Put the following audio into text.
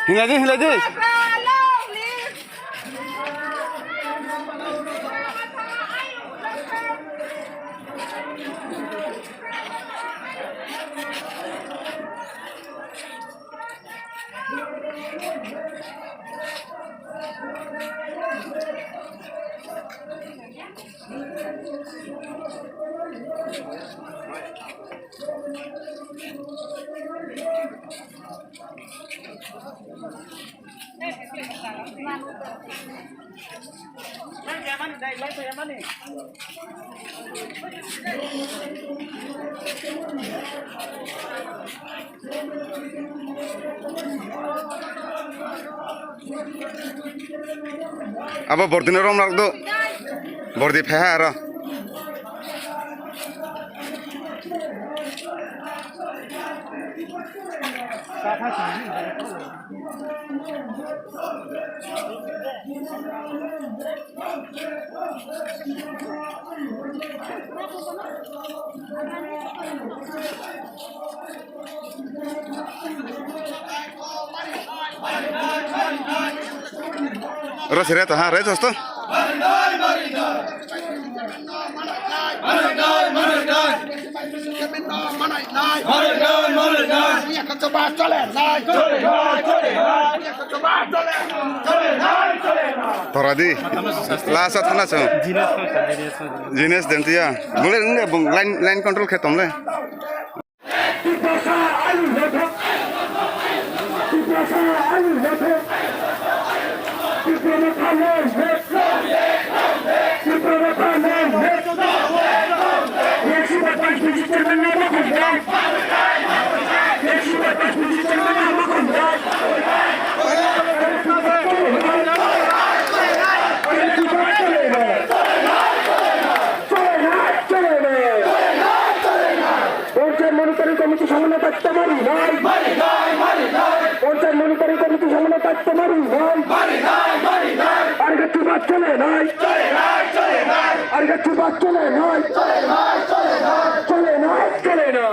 Hiladi. Apa bordina rom nak tu? Bordi pehah ara. Ora siret ha, red hosto. Toradi, lasa thana so. Jenis dentia. Boleh enggak bung line control ketom le. Monitoring komisi সামনে থাকতে পারি নাই panchayat monitoring committee সামনে থাকতে পারি নাই আর কিছু বাদ চলে নাই আর কিছু বাদ চলে নাই চলে না